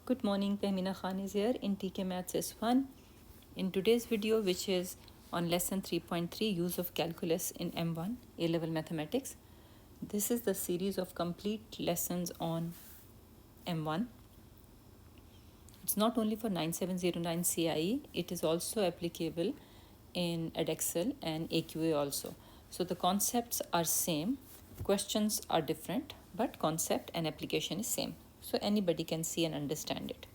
Good morning, Pehmina Khan is here in TKMaths S1. In today's video, which is on lesson 3.3, use of calculus in M1 A-level mathematics. This is the series of complete lessons on M1. It's not only for 9709 CIE, it is also applicable in Edexcel and AQA also. So the concepts are same, questions are different, but concept and application is same. So anybody can see and understand it.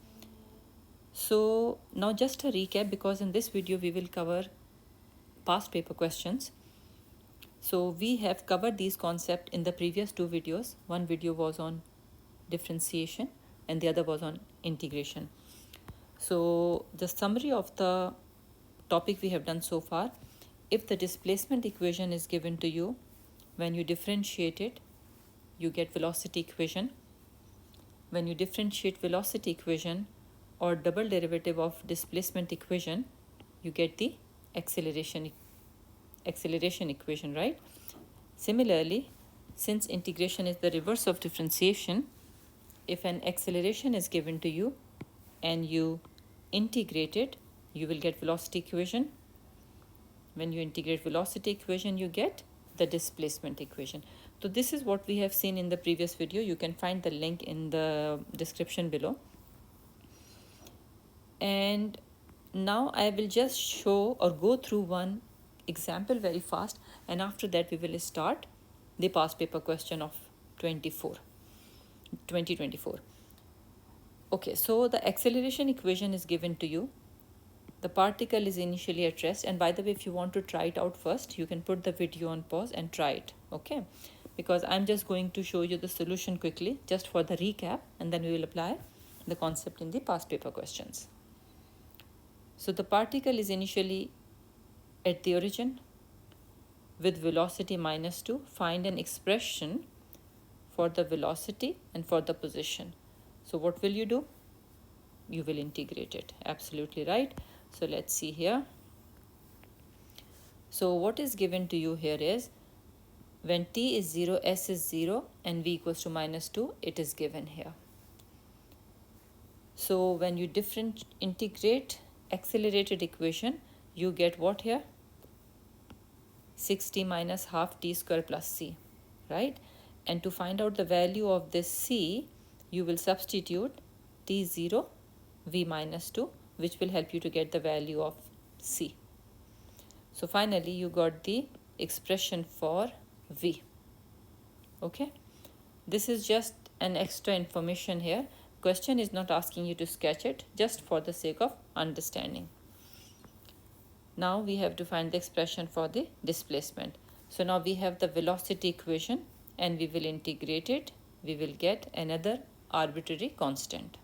So now just a recap, because in this video we will cover past paper questions. So we have covered these concepts in the previous two videos. One video was on differentiation and the other was on integration. So the summary of the topic we have done so far: if the displacement equation is given to you, when you differentiate it, you get velocity equation. When you differentiate velocity equation or double derivative of displacement equation, you get the acceleration equation, right? Similarly, since integration is the reverse of differentiation, if an acceleration is given to you and you integrate it, you will get velocity equation. When you integrate velocity equation, you get the displacement equation. So this is what we have seen in the previous video. You can find the link in the description below. And now I will just show or go through one example very fast, and after that we will start the past paper question of 2024. Okay, so the acceleration equation is given to you. The particle is initially at rest, and by the way, if you want to try it out first, you can put the video on pause and try it, okay? Because I'm just going to show you the solution quickly, just for the recap, and then we will apply the concept in the past paper questions. So the particle is initially at the origin with velocity -2. Find an expression for the velocity and for the position. So what will you do? You will integrate it. Absolutely right. So let's see here. So what is given to you here is, when t is 0, s is 0, and v equals to -2, it is given here. So when you integrate accelerated equation, you get what here? 60 minus half t square plus c, right? And to find out the value of this c, you will substitute t0 v -2, which will help you to get the value of c. So finally you got the expression for v. Okay, this is just an extra information here. Question is not asking you to sketch it, just for the sake of understanding. Now we have to find the expression for the displacement. So now we have the velocity equation and we will integrate it. We will get another arbitrary constant.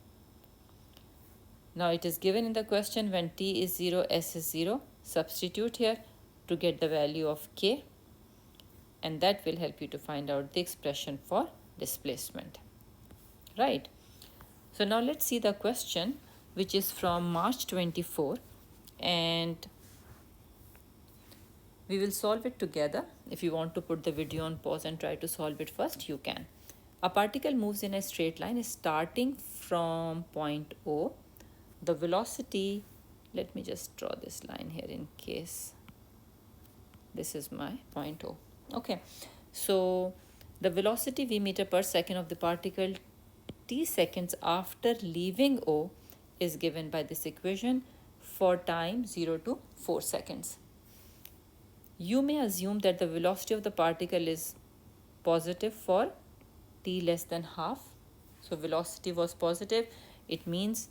Now it is given in the question, when t is 0, s is 0. Substitute here to get the value of k, and that will help you to find out the expression for displacement, right? So now let's see the question, which is from March 24, and we will solve it together. If you want to put the video on pause and try to solve it first, you can. A particle moves in a straight line starting from point O. The velocity, let me just draw this line here in case this is my point O. Okay, so the velocity v meter per second of the particle t seconds after leaving O is given by this equation for time 0 to 4 seconds. You may assume that the velocity of the particle is positive for t less than half. So velocity was positive. It means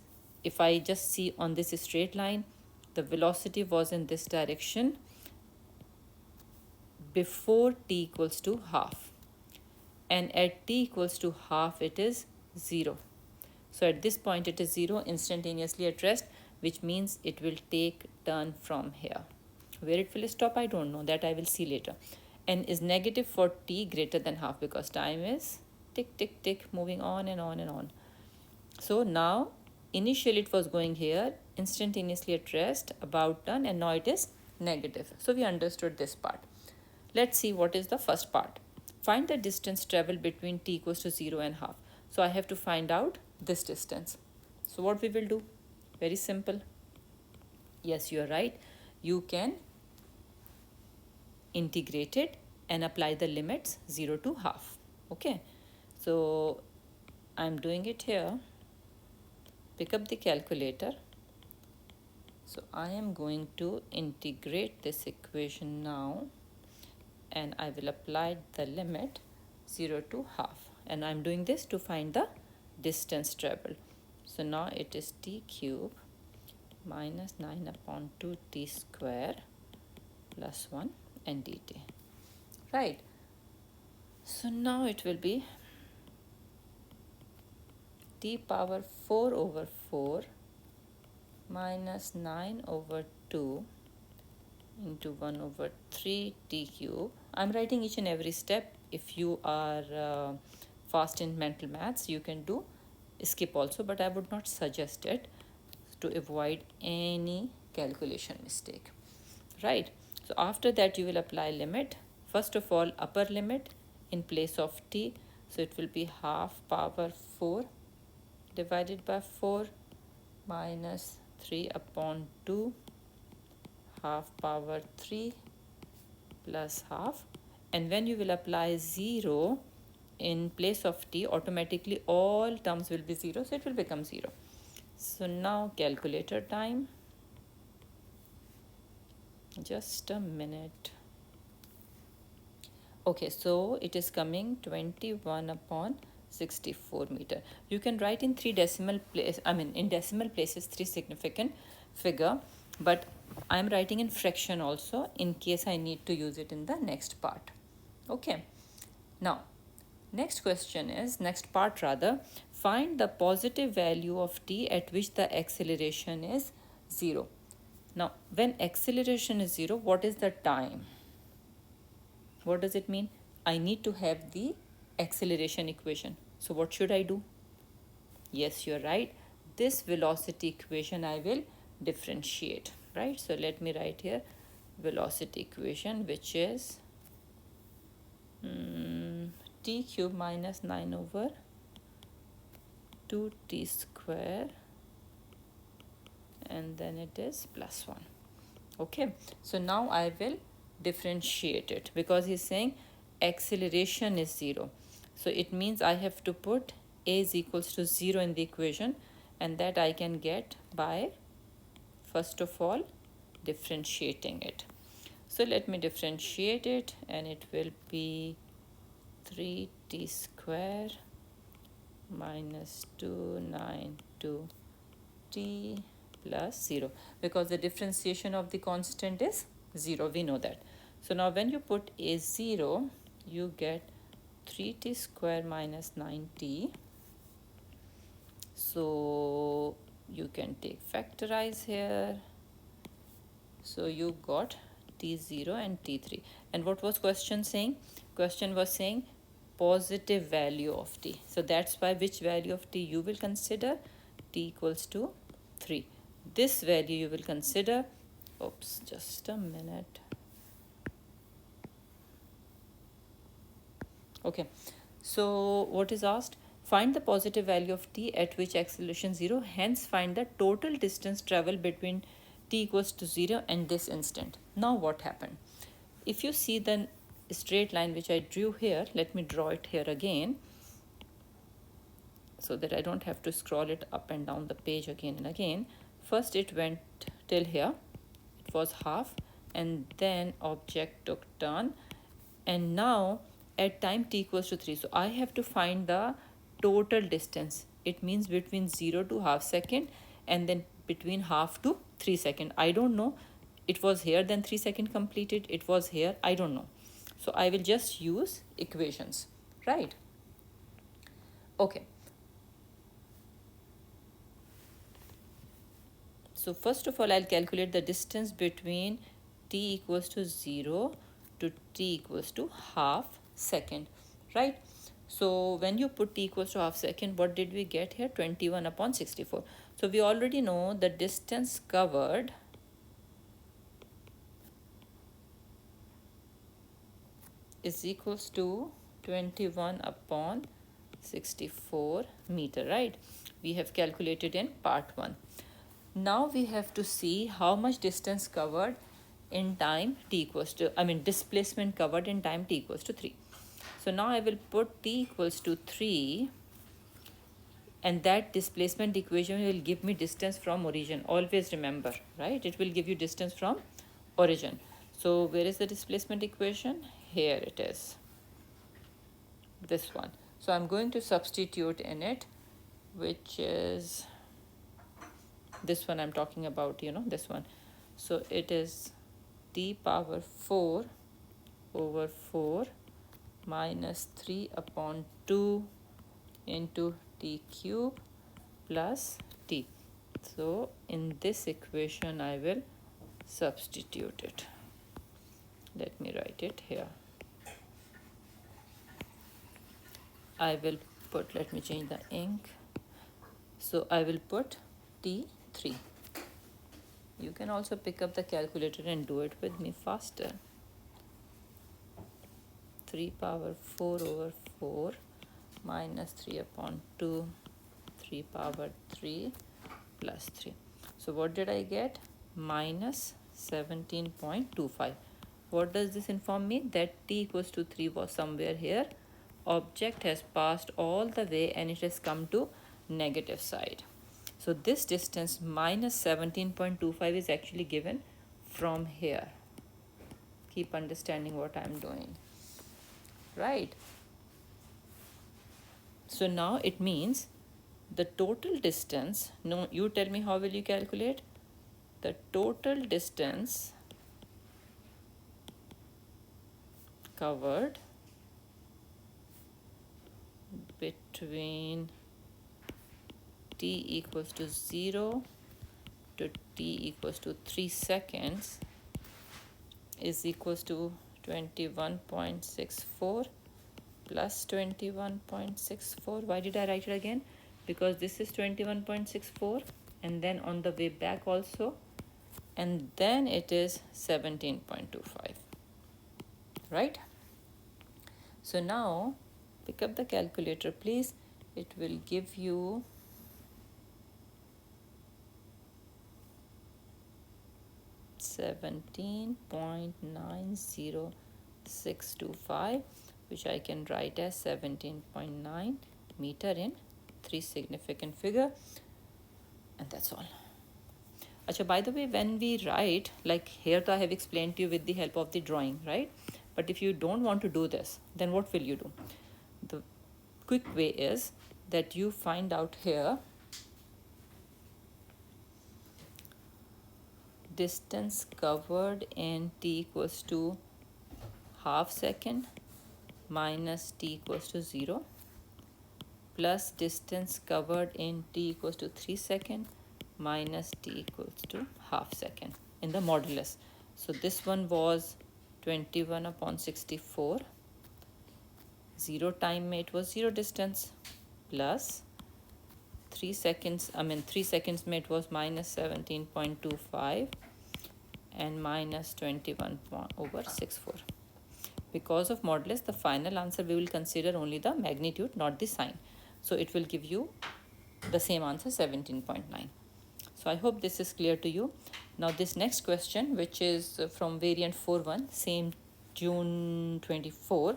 if I just see on this straight line, the velocity was in this direction before t equals to half. And at t equals to half, it is 0. So at this point, it is 0, instantaneously at rest, which means it will take turn from here. Where it will stop, I don't know. That I will see later. And is negative for t greater than half, because time is tick, tick, tick, moving on and on and on. So now, initially it was going here, instantaneously at rest, about turn, and now it is negative. So we understood this part. Let's see what is the first part. Find the distance traveled between t equals to 0 and half. So I have to find out this distance. So what we will do? Very simple. Yes, you are right. You can integrate it and apply the limits 0 to half. Okay. So I'm doing it here. Pick up the calculator. So I am going to integrate this equation now, and I will apply the limit 0 to half, and I'm doing this to find the distance traveled. So now it is t cube minus 9 upon 2 t square plus 1 and dt, right? So now it will be t power 4 over 4 minus 9 over 2 into 1 over 3 t cube. I'm writing each and every step. If you are fast in mental maths, you can do skip also, but I would not suggest it to avoid any calculation mistake, right? So after that you will apply limit. First of all, upper limit in place of t, so it will be half power 4 divided by 4 minus 3 upon 2 half power 3 plus half, and when you will apply 0 in place of t, automatically all terms will be 0, so it will become 0. So now calculator time. Just a minute. Okay, so it is coming 21 upon 64 meter. You can write in in decimal places 3 significant figure, but I am writing in fraction also in case I need to use it in the next part. Okay, now next part rather, find the positive value of t at which the acceleration is 0. Now when acceleration is 0, what is the time? What does it mean? I need to have the acceleration equation. So what should I do? Yes, you're right. This velocity equation I will differentiate, right? So let me write here velocity equation, which is t cube minus 9 over 2t square, and then it is plus 1. Okay, so now I will differentiate it because he's saying acceleration is 0. So it means I have to put a is equals to 0 in the equation, and that I can get by first of all differentiating it. So let me differentiate it, and it will be 3t square minus 292t plus 0, because the differentiation of the constant is 0, we know that. So now when you put a 0, you get 3t square minus 9t. So you can take factorize here. So you got t0 and t3. And what was question saying? Question was saying positive value of t. So that's why which value of t you will consider? T equals to 3. This value you will consider, oops, just a minute. Okay, so what is asked? Find the positive value of t at which acceleration 0, hence find the total distance traveled between t equals to 0 and this instant. Now what happened? If you see the straight line which I drew here, let me draw it here again so that I don't have to scroll it up and down the page again and again. First it went till here, it was half, and then object took turn, and now at time t equals to 3, so I have to find the total distance. It means between 0 to half second, and then between half to 3 second. I don't know, it was here then 3 second completed, it was here, I don't know. So I will just use equations, right? Okay. So first of all, I'll calculate the distance between t equals to 0 to t equals to half second, right? So when you put t equals to half second, what did we get here? 21 upon 64. So we already know the distance covered is equals to 21 upon 64 meter, right? we have calculated in part 1. Now we have to see how much distance covered in time t equals to, displacement covered in time t equals to 3. So now I will put t equals to 3, and that displacement equation will give me distance from origin. Always remember, right? It will give you distance from origin. So where is the displacement equation? Here it is, this one. So I'm going to substitute in it, which is this one I'm talking about, this one. So it is t power 4 over 4 minus 3 upon 2 into t cube plus t. So in this equation I will substitute it. Let me write it here. I will put, let me change the ink. So I will put t3. You can also pick up the calculator and do it with me faster. 3 power 4 over 4 minus 3 upon 2, 3 power 3 plus 3. So what did I get? Minus 17.25. What does this inform me? That t equals to 3 was somewhere here. Object has passed all the way and it has come to negative side. So this distance minus 17.25 is actually given from here. Keep understanding what I'm doing. Right? So now it means the total distance, no, you tell me how will you calculate? The total distance covered between t equals to 0 to t equals to 3 seconds is equals to 21.64 plus 21.64. Why did I write it again? Because this is 21.64, and then on the way back also, and then it is 17.25, right? So now pick up the calculator, please. It will give you 17.90625, which I can write as 17.9 meter in 3 significant figure, and that's all. Achha, by the way, when we write, like here I have explained to you with the help of the drawing, right? But if you don't want to do this, then what will you do? The quick way is that you find out here distance covered in t equals to half second minus t equals to 0 plus distance covered in t equals to 3 second minus t equals to half second in the modulus. So this one was 21 upon 64. 0 time it was 0 distance plus 3 seconds, 3 seconds it was minus 17.25 and minus 21 over 64. Because of modulus, the final answer we will consider only the magnitude, not the sign. So it will give you the same answer, 17.9. So I hope this is clear to you. Now this next question, which is from variant 4.1, same June 24.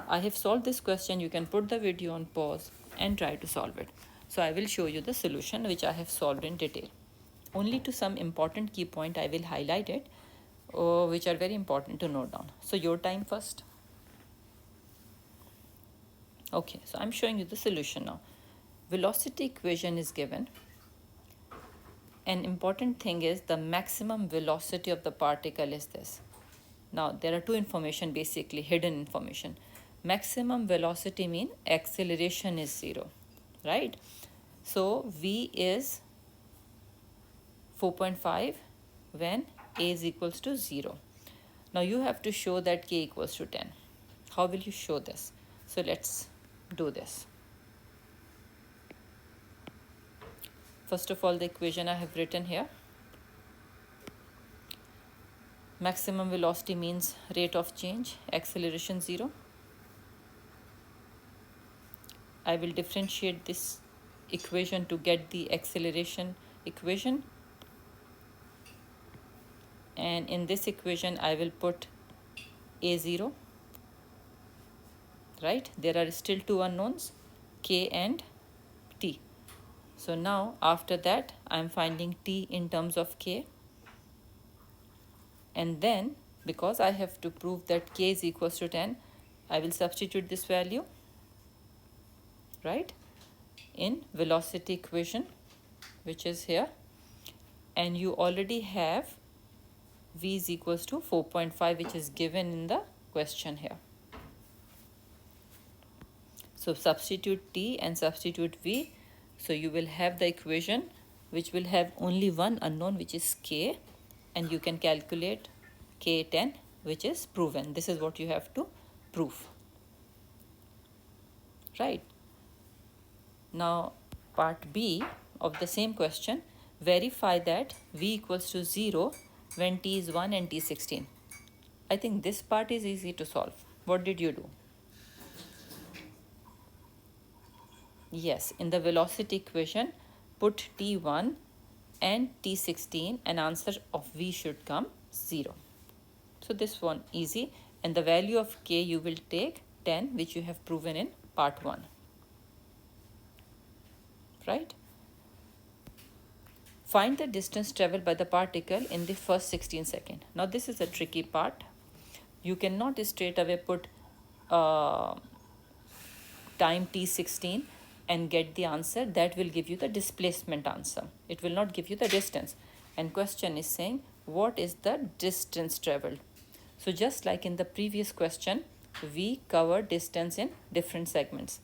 I have solved this question. You can put the video on pause and try to solve it. So I will show you the solution which I have solved in detail. Only to some important key point I will highlight it, which are very important to note down. So your time first. Okay, so I'm showing you the solution now. Velocity equation is given. An important thing is the maximum velocity of the particle is this. Now there are two information, basically hidden information. Maximum velocity means acceleration is 0, right? So V is 4.5 when A is equals to 0. Now you have to show that K equals to 10. How will you show this? So let's do this. First of all, the equation I have written here. Maximum velocity means rate of change, acceleration 0. I will differentiate this equation to get the acceleration equation, and in this equation I will put a0, right? There are still two unknowns, k and t. So now after that I am finding t in terms of k, and then because I have to prove that k is equals to 10, I will substitute this value, right, in velocity equation, which is here, and you already have v is equals to 4.5, which is given in the question here. So substitute t and substitute v, so you will have the equation which will have only one unknown, which is k, and you can calculate k10, which is proven. This is what you have to prove, right? Now part B of the same question, verify that v equals to 0 when t is 1 and t 16. I think this part is easy to solve. What did you do? Yes, in the velocity equation, put t1 and t16 and answer of v should come 0. So this one easy, and the value of k you will take 10, which you have proven in part 1. Right? Find the distance traveled by the particle in the first 16 seconds. Now this is a tricky part. You cannot straight away put time t16 and get the answer. That will give you the displacement answer. It will not give you the distance. And question is saying what is the distance traveled. So just like in the previous question, we covered distance in different segments.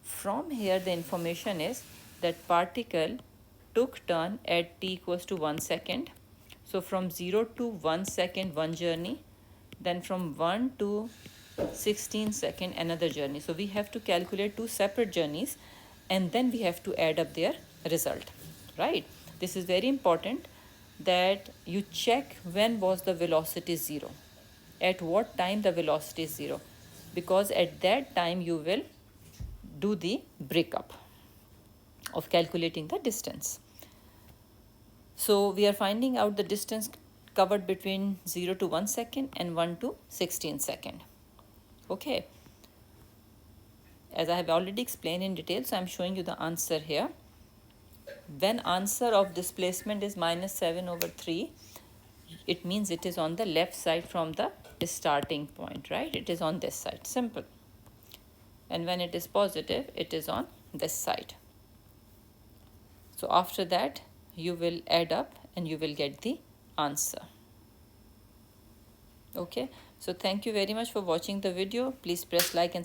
From here the information is that particle took turn at t equals to 1 second. So from 0 to 1 second one journey, then from 1 to 16 second another journey. So we have to calculate two separate journeys and then we have to add up their result, right? This is very important that you check when was the velocity 0, at what time the velocity is 0, because at that time you will do the breakup of calculating the distance. So we are finding out the distance covered between 0 to 1 second and 1 to 16 second. Okay. As I have already explained in detail, so I am showing you the answer here. When answer of displacement is -7/3, it means it is on the left side from the starting point, right? It is on this side, simple. And when it is positive, it is on this side. So after that, you will add up and you will get the answer. Okay, so thank you very much for watching the video. Please press like and